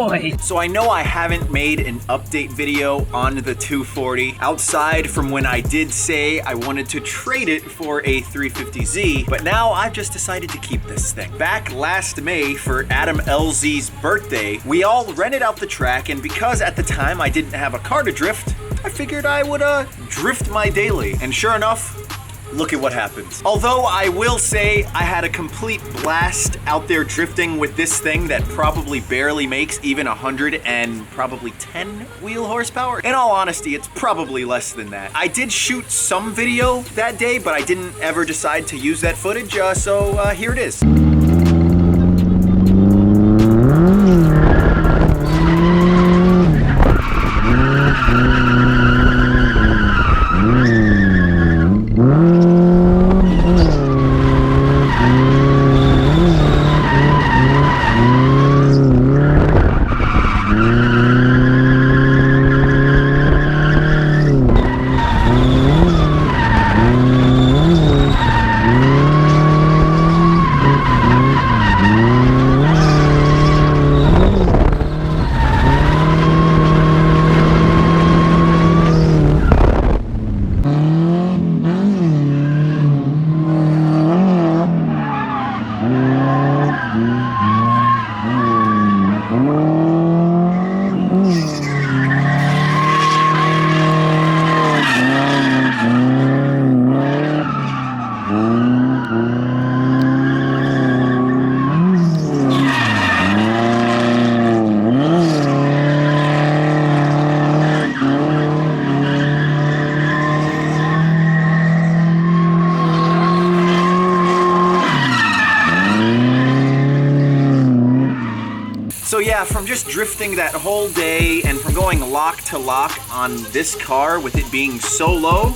boy! So I know I haven't made an update video on the 240 outside from when I did say I wanted to trade it for a 350Z, but now I've just decided to keep this thing. Back last May for Adam LZ's birthday, we all rented out the track, and because at the time I didn't have a car to drift, I figured I would drift my daily, and sure enough, look at what happens. Although I will say I had a complete blast out there drifting with this thing that probably barely makes even 110 wheel horsepower. In all honesty, it's probably less than that. I did shoot some video that day, but I didn't ever decide to use that footage, so here it is. So yeah, from just drifting that whole day and from going lock to lock on this car with it being so low,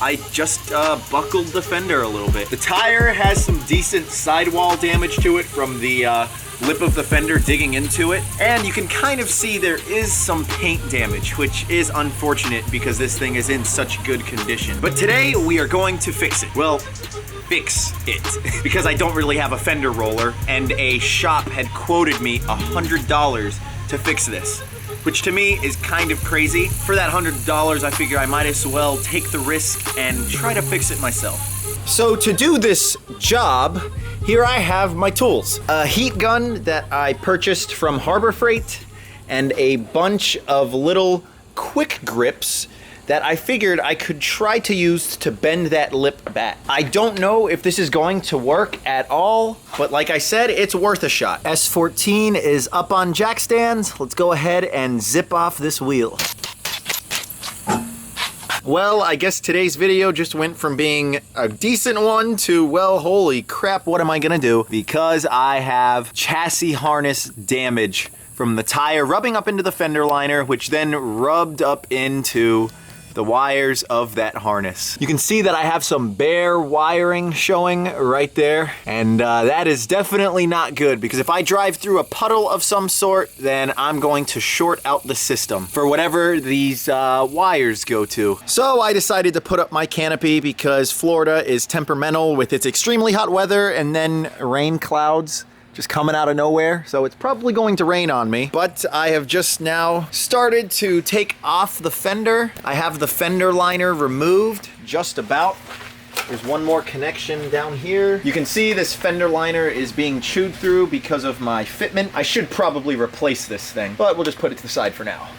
I just buckled the fender a little bit. The tire has some decent sidewall damage to it from the lip of the fender digging into it. And you can kind of see there is some paint damage, which is unfortunate because this thing is in such good condition. But today we are going to fix it. Well, fix it. Because I don't really have a fender roller, and a shop had quoted me $100 to fix this, which to me is kind of crazy. For that $100, I figure I might as well take the risk and try to fix it myself. So to do this job, here I have my tools. A heat gun that I purchased from Harbor Freight, and a bunch of little quick grips that I figured I could try to use to bend that lip back. I don't know if this is going to work at all, but like I said, it's worth a shot. S14 is up on jack stands. Let's go ahead and zip off this wheel. Well, I guess today's video just went from being a decent one to, well, holy crap, what am I gonna do? Because I have chassis harness damage from the tire rubbing up into the fender liner, which then rubbed up into the wires of that harness. You can see that I have some bare wiring showing right there, and that is definitely not good, because if I drive through a puddle of some sort, then I'm going to short out the system for whatever these wires go to. So I decided to put up my canopy because Florida is temperamental with its extremely hot weather and then rain clouds just coming out of nowhere, so it's probably going to rain on me. But I have just now started to take off the fender. I have the fender liner removed, just about. There's one more connection down here. You can see this fender liner is being chewed through because of my fitment. I should probably replace this thing, but we'll just put it to the side for now.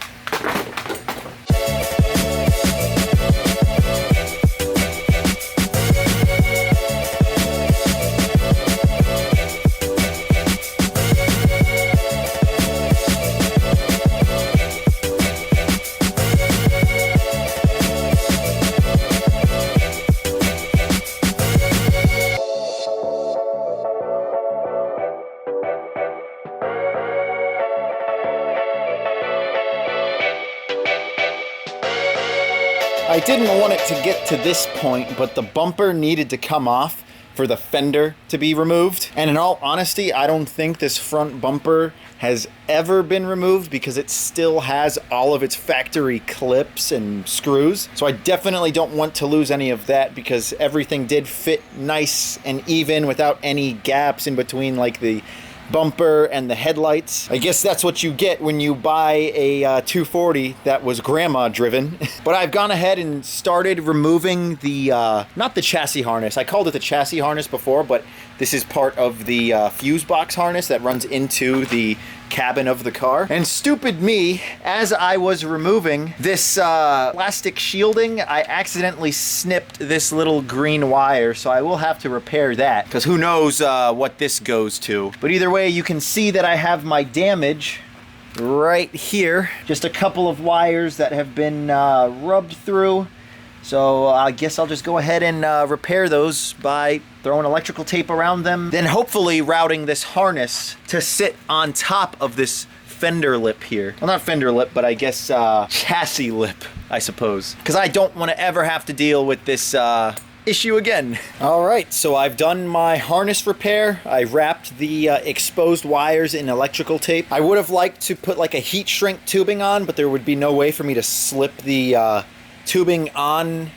I didn't want it to get to this point, but the bumper needed to come off for the fender to be removed. And in all honesty, I don't think this front bumper has ever been removed because it still has all of its factory clips and screws. So I definitely don't want to lose any of that because everything did fit nice and even without any gaps in between like the bumper and the headlights. I guess that's what you get when you buy a 240 that was grandma driven. But I've gone ahead and started removing the, not the chassis harness. I called it the chassis harness before, but this is part of the fuse box harness that runs into the cabin of the car. And stupid me, as I was removing this plastic shielding, I accidentally snipped this little green wire, so I will have to repair that, because who knows what this goes to. But either way, you can see that I have my damage right here. Just a couple of wires that have been rubbed through. So I guess I'll just go ahead and repair those by throwing electrical tape around them, then hopefully routing this harness to sit on top of this fender lip here. Well, not fender lip, but I guess chassis lip, I suppose. Because I don't want to ever have to deal with this issue again. All right, so I've done my harness repair. I wrapped the exposed wires in electrical tape. I would have liked to put like a heat shrink tubing on, but there would be no way for me to slip the tubing on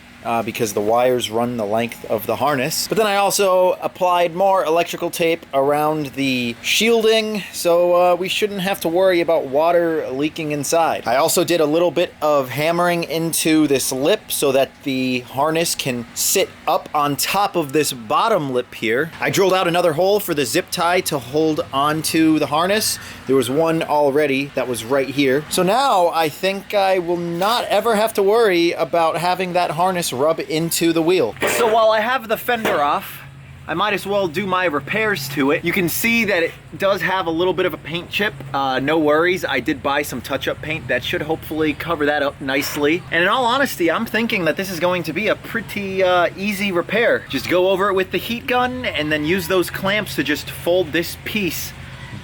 because the wires run the length of the harness. But then I also applied more electrical tape around the shielding, so we shouldn't have to worry about water leaking inside. I also did a little bit of hammering into this lip so that the harness can sit up on top of this bottom lip here. I drilled out another hole for the zip tie to hold onto the harness. There was one already that was right here. So now I think I will not ever have to worry about having that harness rub into the wheel. So while I have the fender off, I might as well do my repairs to it. You can see that it does have a little bit of a paint chip. No worries, I did buy some touch-up paint that should hopefully cover that up nicely. And in all honesty, I'm thinking that this is going to be a pretty easy repair. Just go over it with the heat gun and then use those clamps to just fold this piece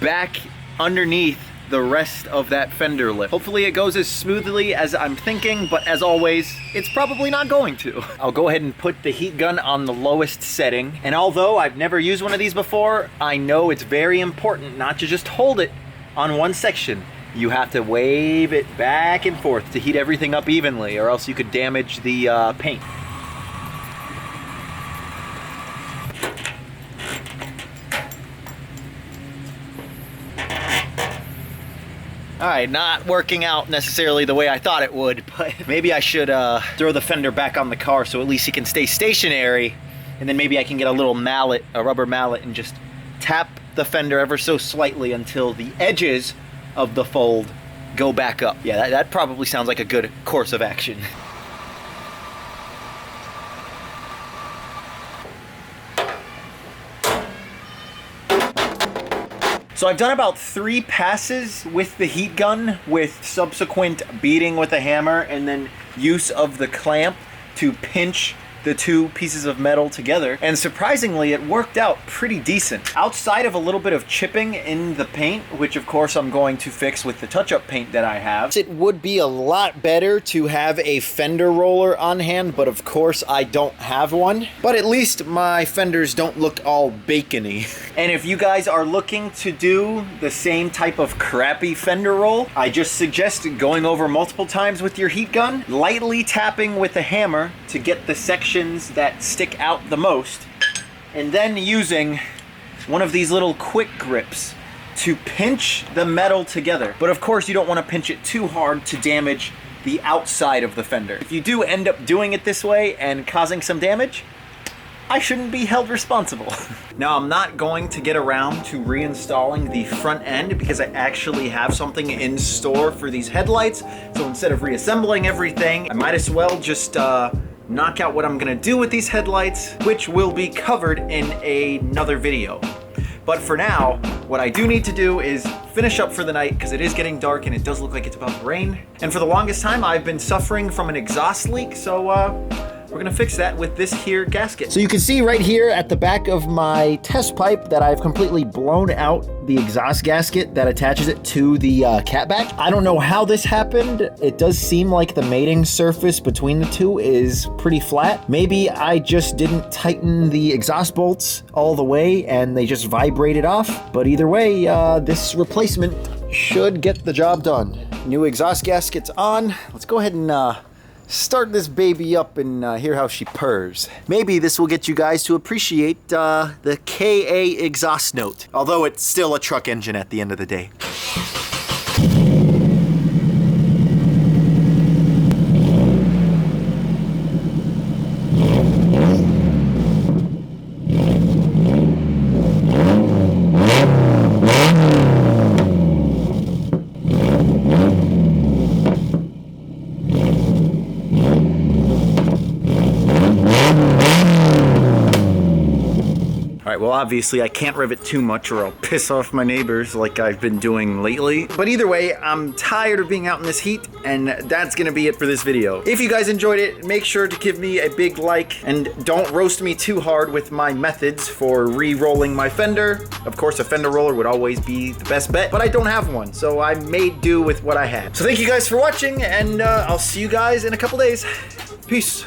back underneath the rest of that fender lip. Hopefully it goes as smoothly as I'm thinking, but as always, it's probably not going to. I'll go ahead and put the heat gun on the lowest setting, and although I've never used one of these before, I know it's very important not to just hold it on one section. You have to wave it back and forth to heat everything up evenly, or else you could damage the paint. All right, not working out necessarily the way I thought it would, but maybe I should throw the fender back on the car so at least it can stay stationary, and then maybe I can get a little mallet, a rubber mallet, and just tap the fender ever so slightly until the edges of the fold go back up. Yeah, that probably sounds like a good course of action. So I've done about 3 passes with the heat gun with subsequent beating with a hammer and then use of the clamp to pinch the 2 pieces of metal together, and surprisingly it worked out pretty decent. Outside of a little bit of chipping in the paint, which of course I'm going to fix with the touch-up paint that I have. It would be a lot better to have a fender roller on hand, but of course I don't have one. But at least my fenders don't look all bacony. And if you guys are looking to do the same type of crappy fender roll, I just suggest going over multiple times with your heat gun, lightly tapping with a hammer to get the section that stick out the most, and then using one of these little quick grips to pinch the metal together. But of course you don't want to pinch it too hard to damage the outside of the fender. If you do end up doing it this way and causing some damage, I shouldn't be held responsible. Now I'm not going to get around to reinstalling the front end because I actually have something in store for these headlights. So instead of reassembling everything, I might as well just knock out what I'm gonna do with these headlights, which will be covered in another video. But for now, what I do need to do is finish up for the night because it is getting dark and it does look like it's about to rain. And for the longest time, I've been suffering from an exhaust leak, so we're gonna fix that with this here gasket. So you can see right here at the back of my test pipe that I've completely blown out the exhaust gasket that attaches it to the catback. I don't know how this happened. It does seem like the mating surface between the two is pretty flat. Maybe I just didn't tighten the exhaust bolts all the way and they just vibrated off. But either way, this replacement should get the job done. New exhaust gasket's on. Let's go ahead and start this baby up and hear how she purrs. Maybe this will get you guys to appreciate the KA exhaust note, although it's still a truck engine at the end of the day. Well, obviously I can't rev it too much or I'll piss off my neighbors like I've been doing lately. But either way, I'm tired of being out in this heat, and that's gonna be it for this video. If you guys enjoyed it, make sure to give me a big like, and don't roast me too hard with my methods for re-rolling my Fender. Of course, a Fender roller would always be the best bet, but I don't have one, so I made do with what I had. So thank you guys for watching, and I'll see you guys in a couple days. Peace.